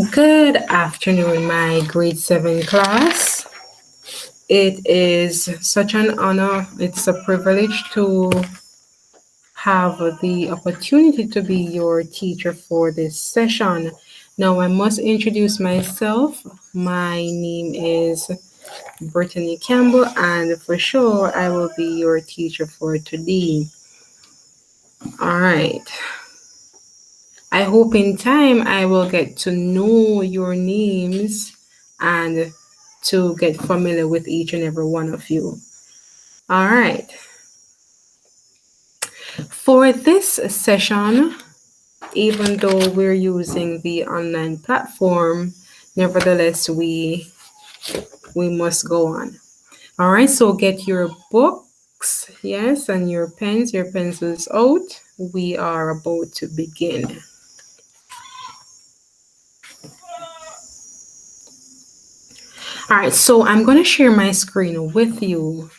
Good afternoon, my grade 7 class. It is such an honor, it's a privilege to have the opportunity to be your teacher for this session. Now, I must introduce myself. My name is Brittany Campbell, and for sure, I will be your teacher for today. All right. I hope in time I will get to know your names and to get familiar with each and every one of you. All right. For this session, even though we're using the online platform, nevertheless, we must go on. All right, so get your books, yes, and your pens, your pencils out. We are about to begin. All right, so I'm going to share my screen with you.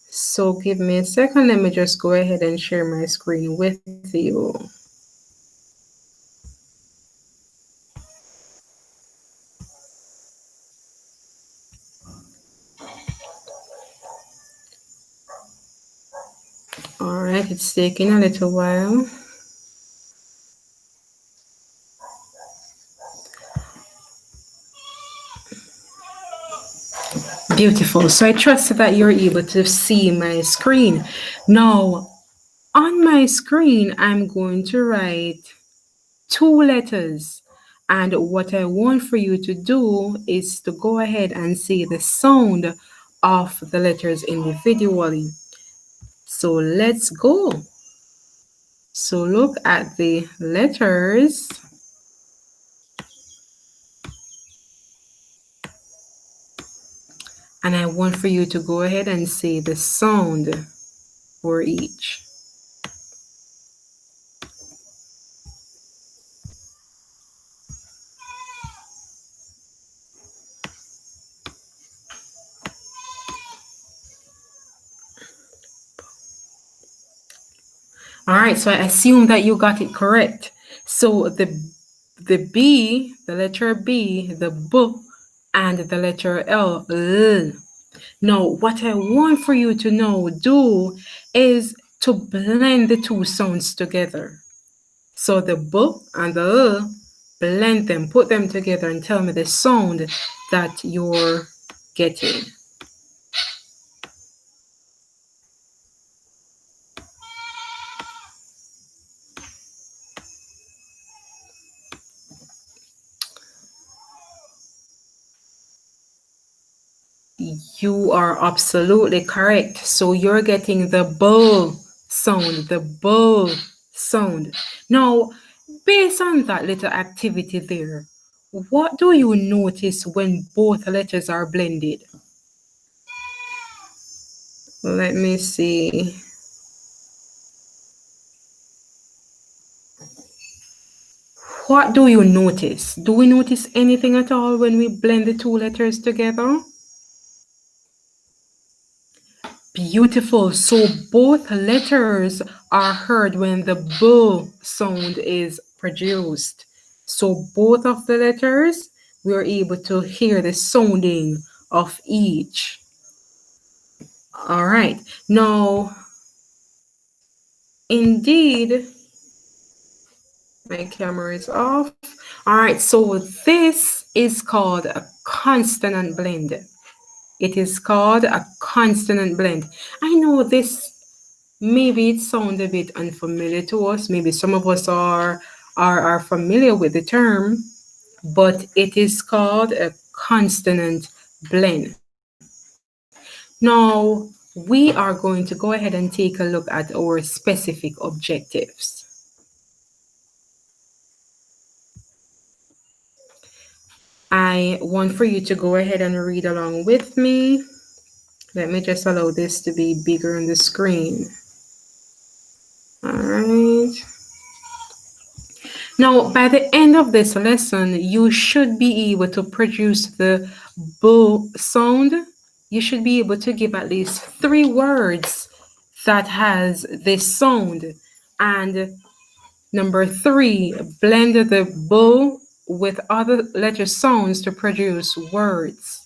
So give me a second. Let me just go ahead and share my screen with you. All right, it's taking a little while. Beautiful. So I trust that you're able to see my screen. Now, on my screen, I'm going to write 2 letters. And what I want for you to do is to go ahead and say the sound of the letters individually. So let's go. So look at the letters. And I want for you to go ahead and say the sound for each. All right, so I assume that you got it correct. So the B, the letter B, the B, and the letter L. Now, what I want for you to do is to blend the two sounds together. So the B and the blend them, put them together, and tell me the sound that you're getting. You are absolutely correct. So you're getting the bull sound, the bull sound. Now, based on that little activity there, what do you notice when both letters are blended? Let me see. What do you notice? Do we notice anything at all when we blend the two letters together? Beautiful. So both letters are heard when the B sound is produced. So both of the letters, we are able to hear the sounding of each. All right. Now, indeed, my camera is off. All right. So this is called a consonant blend. It is called a consonant blend. I know this, maybe it sounds a bit unfamiliar to us. Maybe some of us are familiar with the term, but it is called a consonant blend. Now, we are going to go ahead and take a look at our specific objectives. I want for you to go ahead and read along with me. Let me just allow this to be bigger on the screen. All right. Now, by the end of this lesson, you should be able to produce the B sound. You should be able to give at least 3 words that has this sound. And number 3, blend the B with other letter sounds to produce words.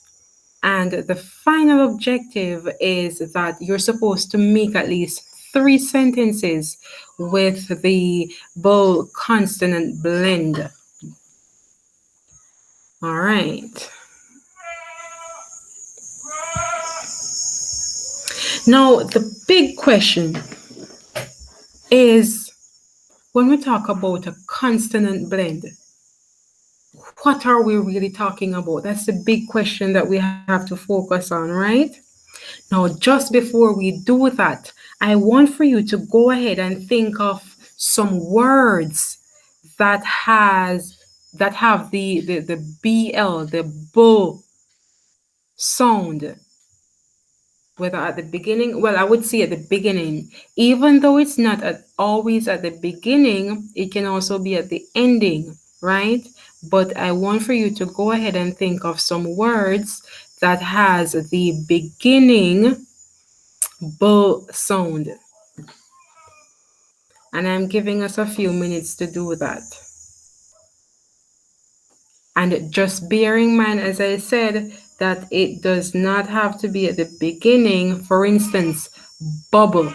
And the final objective is that you're supposed to make at least 3 sentences with the bull consonant blend. All right. Now, the big question is when we talk about a consonant blend, what are we really talking about? That's the big question that we have to focus on, right? Now, just before we do that, I want for you to go ahead and think of some words that have the BL, the bull sound, whether at the beginning, well, I would say at the beginning, even though it's not always at the beginning, it can also be at the ending, right? But I want for you to go ahead and think of some words that has the beginning bull sound. And I'm giving us a few minutes to do that. And just bear in mind, as I said, that it does not have to be at the beginning. For instance, bubble.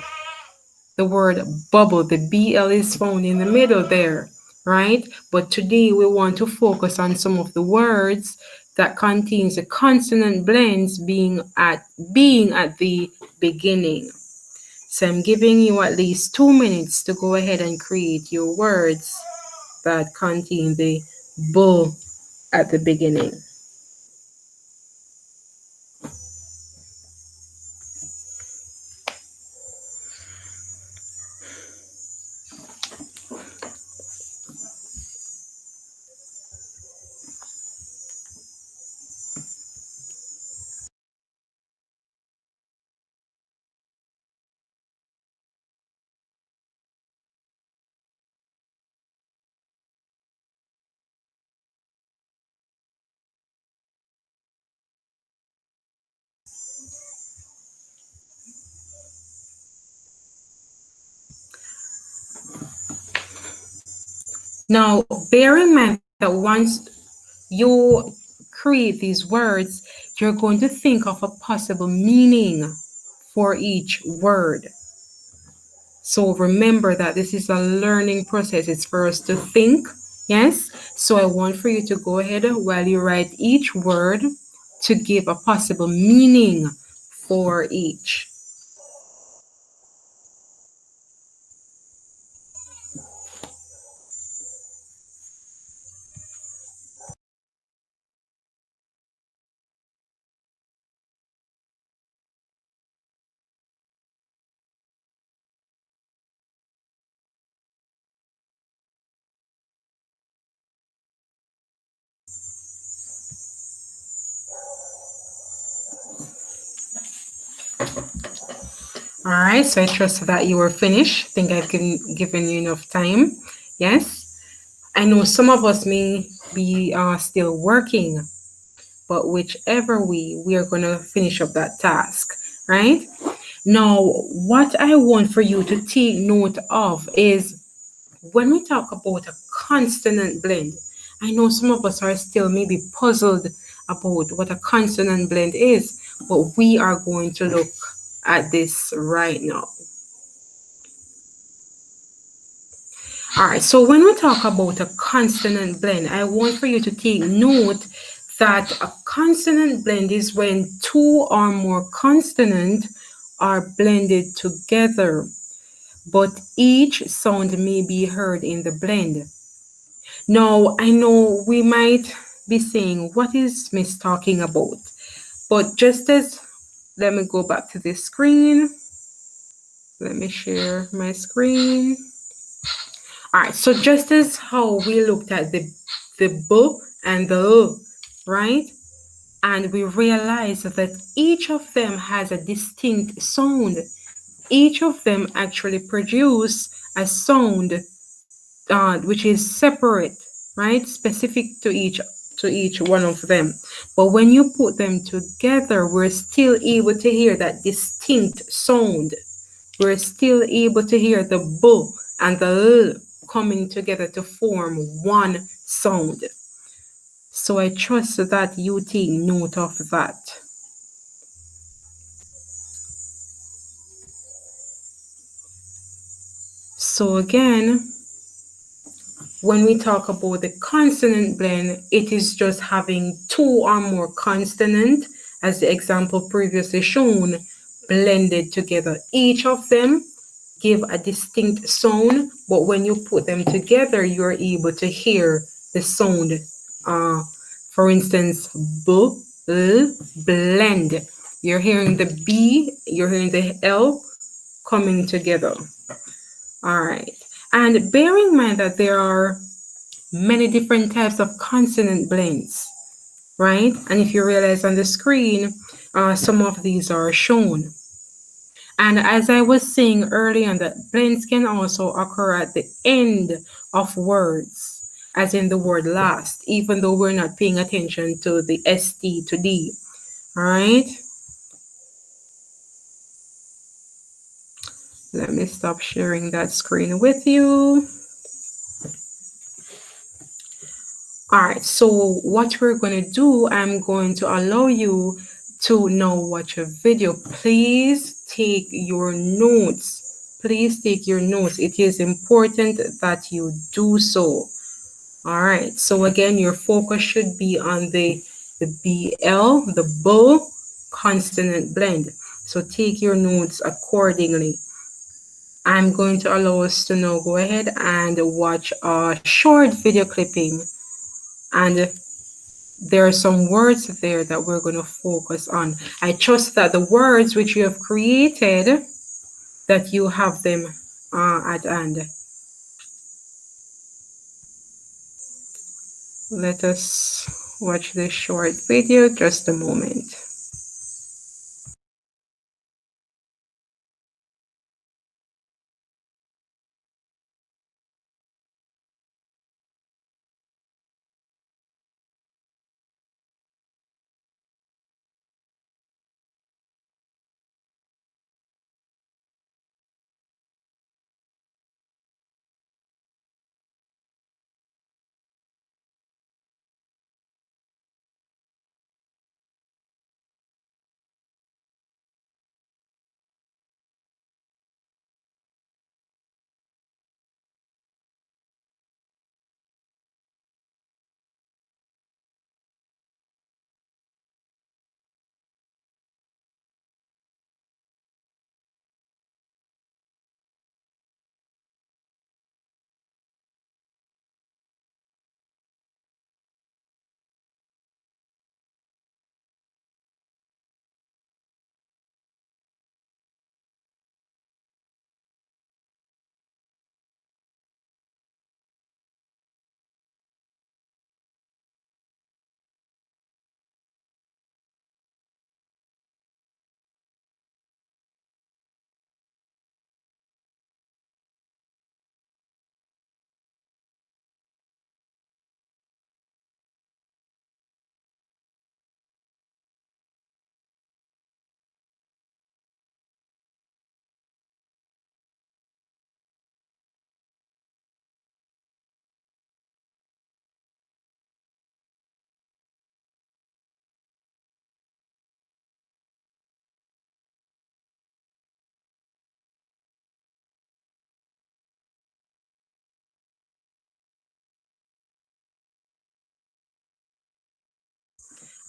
The word bubble, the BL is found in the middle there, right? But today we want to focus on some of the words that contains the consonant blends being at the beginning. So I'm giving you at least 2 minutes to go ahead and create your words that contain the bull at the beginning. Now, bear in mind that once you create these words, you're going to think of a possible meaning for each word. So remember that this is a learning process. It's for us to think, yes? So I want for you to go ahead while you write each word to give a possible meaning for each. All right, so I trust that you were finished. I think I've given you enough time. Yes, I know some of us may be still working, but whichever way, we are going to finish up that task, right? Now, what I want for you to take note of is when we talk about a consonant blend, I know some of us are still maybe puzzled about what a consonant blend is, but we are going to look at this right now. All right, so when we talk about a consonant blend, I want for you to take note that a consonant blend is when two or more consonants are blended together, but each sound may be heard in the blend. Now, I know we might be saying, what is Miss talking about? But let me go back to the screen. Let me share my screen. All right, so just as how we looked at the B and the L, right? And we realized that each of them has a distinct sound. Each of them actually produce a sound which is separate, right? Specific to each one of them. But when you put them together, we're still able to hear that distinct sound. We're still able to hear the B and the L coming together to form one sound. So I trust that you take note of that. So again, when we talk about the consonant blend, it is just having two or more consonant, as the example previously shown, blended together. Each of them give a distinct sound, but when you put them together, you're able to hear the sound. Uh, for instance, b, l, blend. You're hearing the B, you're hearing the L coming together. All right. And bear in mind that there are many different types of consonant blends, right? And if you realize on the screen, some of these are shown. And as I was saying earlier, that blends can also occur at the end of words, as in the word last, even though we're not paying attention to the ST to D. All right. Let me stop sharing that screen with you. All right, so what we're going to do, I'm going to allow you to now watch a video. Please take your notes. Please take your notes. It is important that you do so. All right, so again, your focus should be on the BL, the bull consonant blend. So take your notes accordingly. I'm going to allow us to now go ahead and watch a short video clipping, and there are some words there that we're going to focus on. I trust that the words which you have created, that you have them at hand. Let us watch this short video just a moment.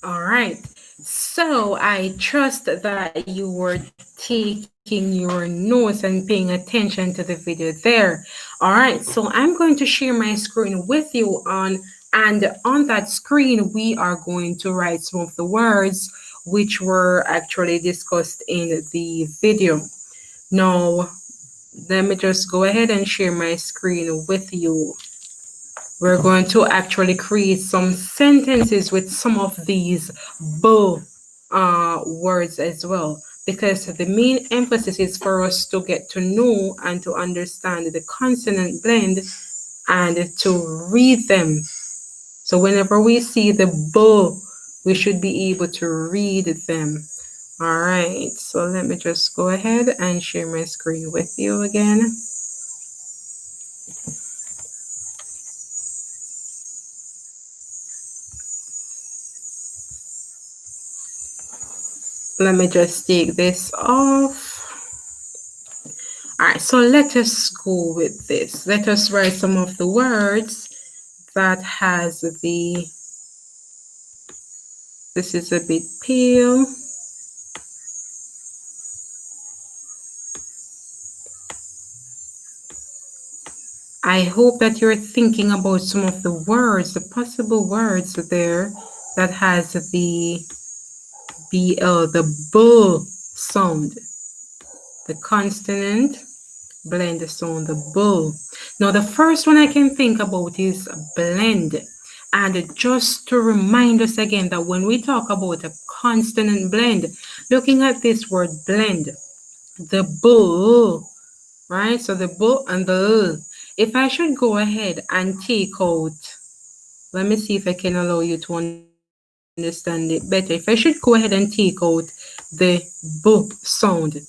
All right. So I trust that you were taking your notes and paying attention to the video there. All right. So I'm going to share my screen with you and on that screen, we are going to write some of the words which were actually discussed in the video. Now, let me just go ahead and share my screen with you. We're going to actually create some sentences with some of these bo words as well, because the main emphasis is for us to get to know and to understand the consonant blend and to read them. So whenever we see the bo, we should be able to read them. All right, so let me just go ahead and share my screen with you again. Let me just take this off. All right, so let us go with this. Let us write some of the words that has the, this is a bit pale. I hope that you're thinking about some of the words, the possible words there that has the BL, the B sound, the consonant blend sound, the B. Now the first one I can think about is blend. And just to remind us again that when we talk about a consonant blend, looking at this word blend, the B, right? So the B and the L. If I should go ahead and take out, let me see if I can allow you to understand it better. If I should go ahead and take out the B sound,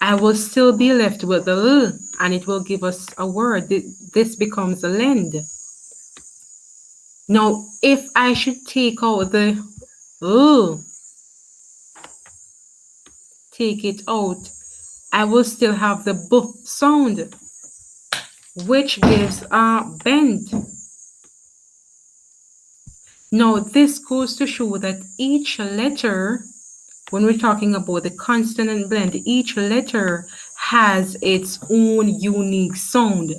I will still be left with the L, and it will give us a word. This becomes a lend. Now, if I should take out the L, take it out, I will still have the B sound, which gives a bend. Now, this goes to show that each letter, when we're talking about the consonant blend, each letter has its own unique sound.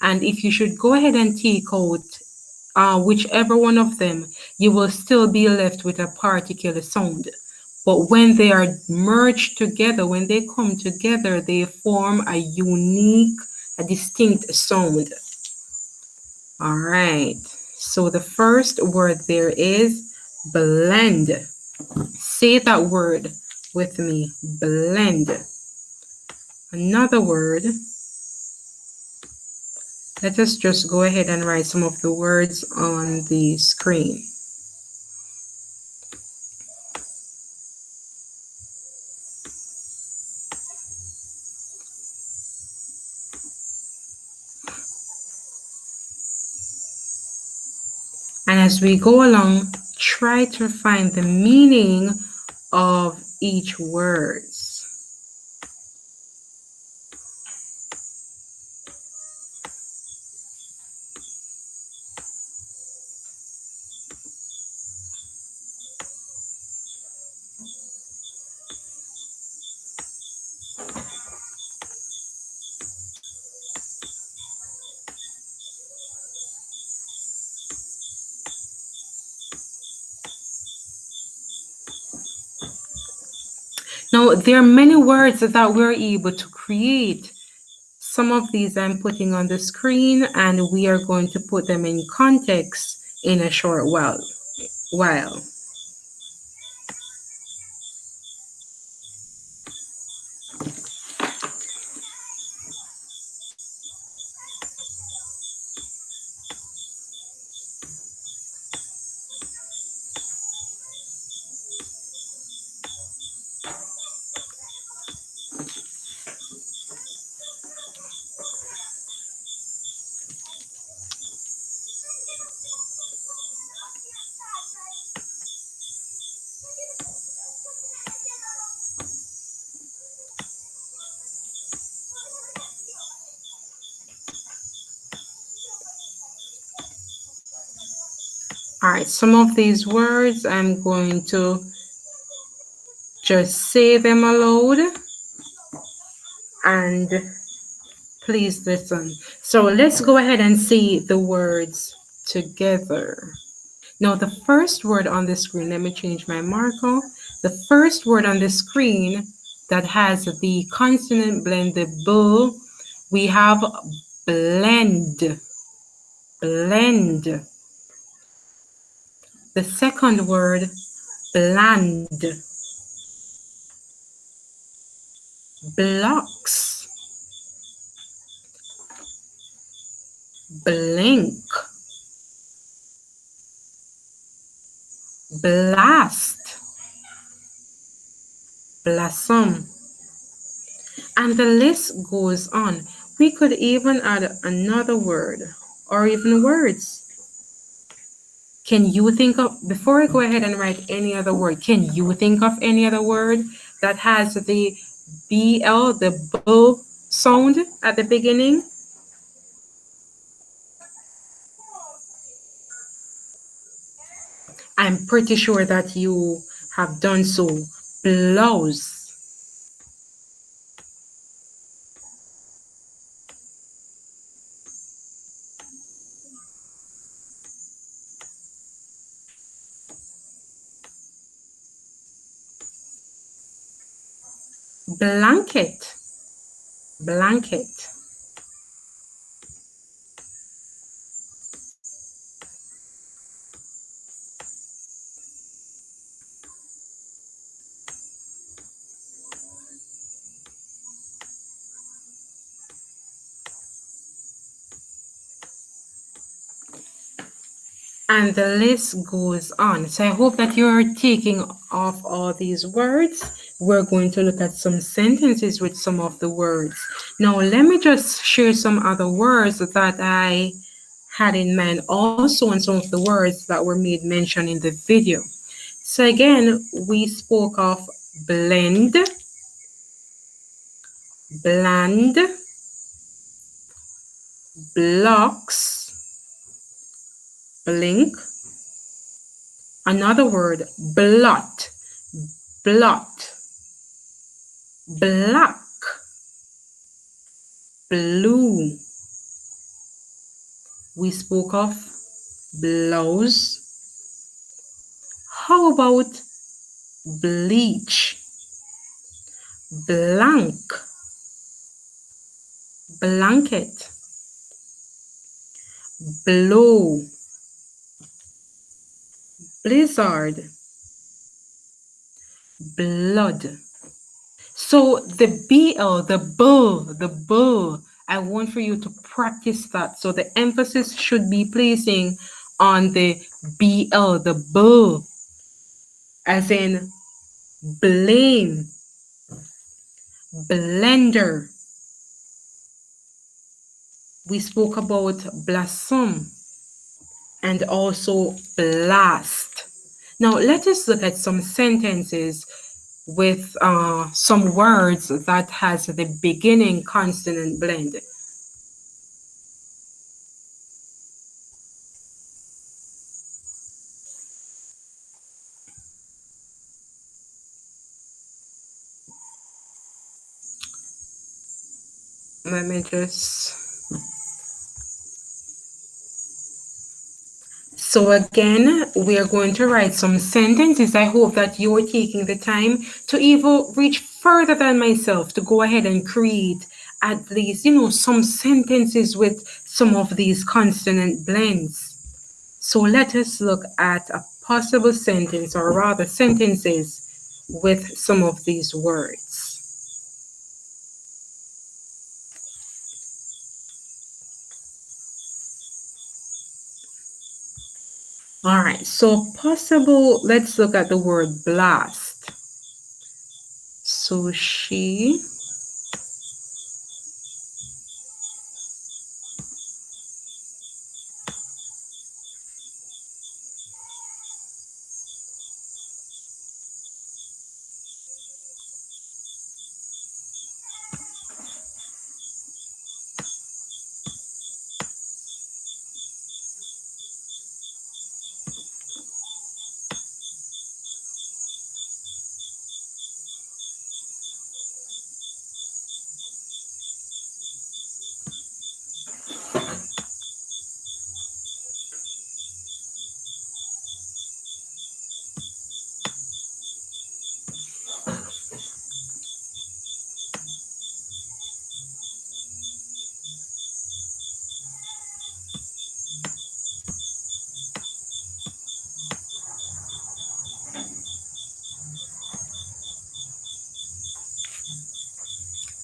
And if you should go ahead and take out whichever one of them, you will still be left with a particular sound. But when they are merged together, when they come together, they form a unique, a distinct sound. All right. So the first word there is blend. Say that word with me, blend. Another word, let us just go ahead and write some of the words on the screen. And as we go along, try to find the meaning of each word. Now, there are many words that we're able to create. Some of these I'm putting on the screen, and we are going to put them in context in a short while. All right, some of these words I'm going to just say them aloud and please listen. So let's go ahead and see the words together. Now, the first word on the screen, let me change my marker. The first word on the screen that has the consonant blend, the B, we have blend. Blend. The second word, bland. Blocks. Blink. Blast. Blossom. And the list goes on. We could even add another word or even words. Can you think of, before I go ahead and write any other word, can you think of any other word that has the BL, the B sound at the beginning? I'm pretty sure that you have done so. Blouse, blanket, blanket, and the list goes on. So I hope that you're taking off all these words. We're going to look at some sentences with some of the words. Now, let me just share some other words that I had in mind also, and some of the words that were made mention in the video. So again, we spoke of blend, bland, blocks, blink. Another word, blot, blot, black, blue. We spoke of blouse. How about bleach, blank, blanket, blow, blizzard, blood. So the BL, the B, I want for you to practice that. So the emphasis should be placing on the BL, the B, as in blame, blender. We spoke about blossom and also blast. Now let us look at some sentences with some words that has the beginning consonant blend. Let me just. So again, we are going to write some sentences. I hope that you're taking the time to even reach further than myself to go ahead and create at least, some sentences with some of these consonant blends. So let us look at a possible sentence, or rather sentences with some of these words. All right, so possible, let's look at the word blast. So she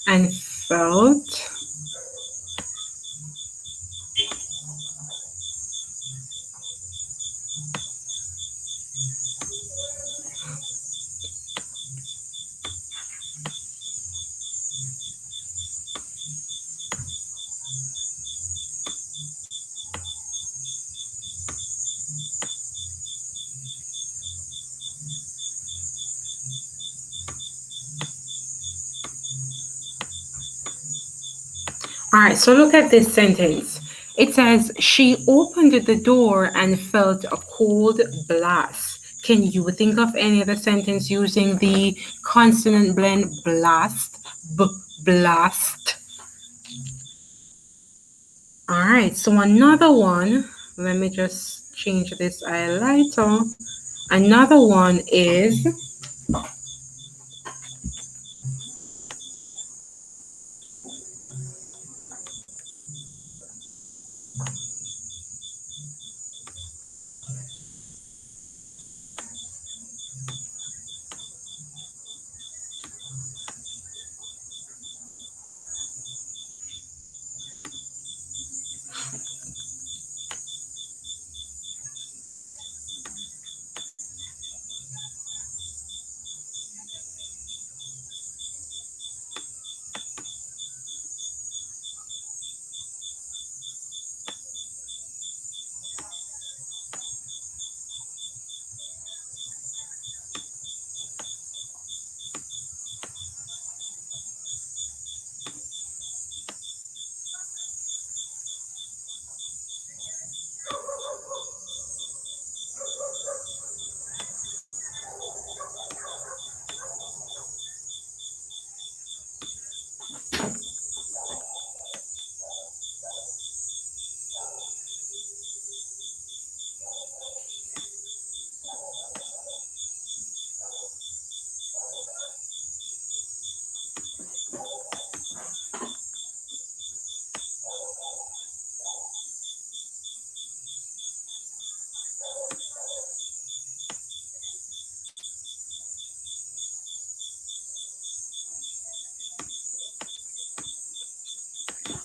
and felt. All right, so look at this sentence. It says, she opened the door and felt a cold blast. Can you think of any other sentence using the consonant blend blast? Blast. All right, so another one, let me just change this highlighter. Another one is,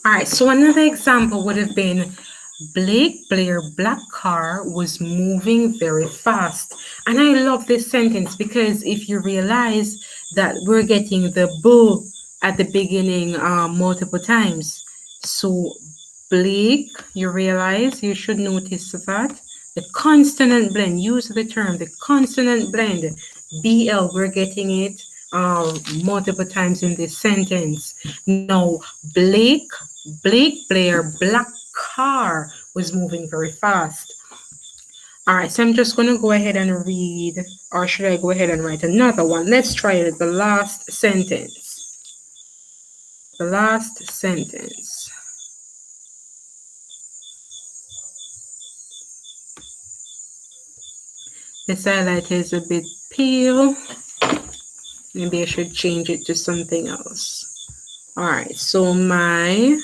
all right, so another example would have been Blake Blair black car was moving very fast. And I love this sentence because if you realize that we're getting the bull at the beginning multiple times. So Blake, you realize you should notice that the consonant blend, use the term the consonant blend, BL, we're getting it multiple times in this sentence. Now, Blake, Blake Blair black car was moving very fast. All right, so I'm just going to go ahead and read, or should I go ahead and write another one? Let's try it. The last sentence. The last sentence. This highlight is a bit pale. Maybe I should change it to something else. All right, so my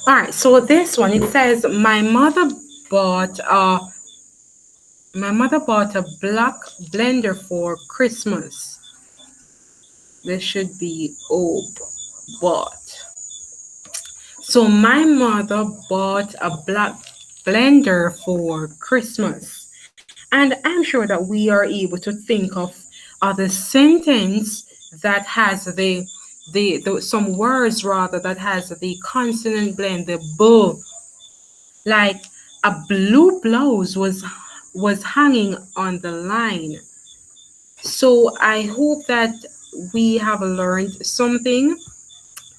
all right, so this one it says bought a my mother bought a black blender for Christmas. This should be bought. So my mother bought a black blender for Christmas. And I'm sure that we are able to think of other sentence that has the some words rather that has the consonant blend, the bull, like a blue blouse was hanging on the line. So I hope that we have learned something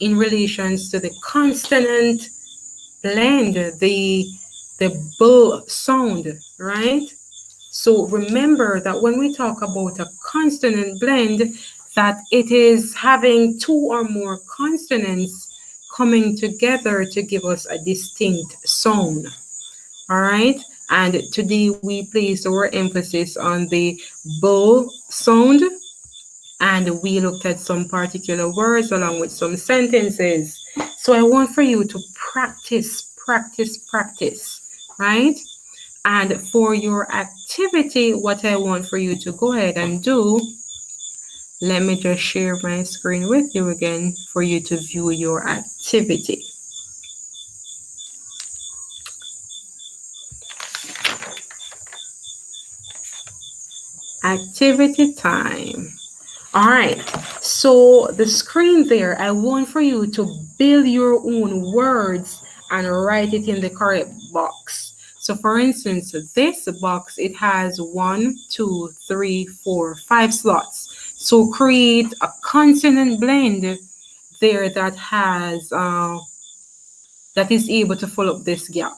in relations to the consonant blend, the bull sound, right? So remember that when we talk about a consonant blend, that it is having two or more consonants coming together to give us a distinct sound. All right. And today we place our emphasis on the bull sound, and we looked at some particular words along with some sentences. So I want for you to practice, right? And for your activity, what I want for you to go ahead and do, let me just share my screen with you again for you to view your activity. Activity time. All right, so the screen there, I want for you to build your own words and write it in the correct box. So for instance, this box, it has 1, 2, 3, 4, 5 slots. So create a consonant blend there that has, that is able to fill up this gap.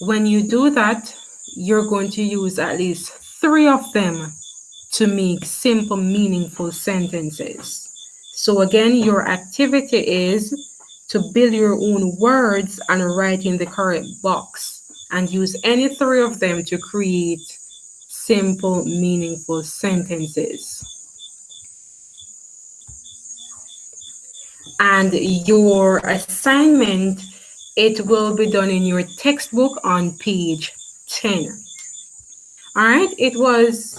When you do that, you're going to use at least 3 of them to make simple, meaningful sentences. So again, your activity is to build your own words and write in the correct box and use any 3 of them to create simple, meaningful sentences. And your assignment, it will be done in your textbook on page 10. All right, it was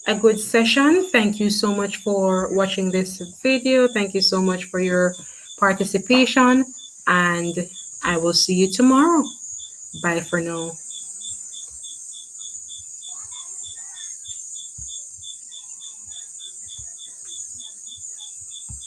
a good session. Thank you so much for watching this video. Thank you so much for your participation, and I will see you tomorrow. Bye for now.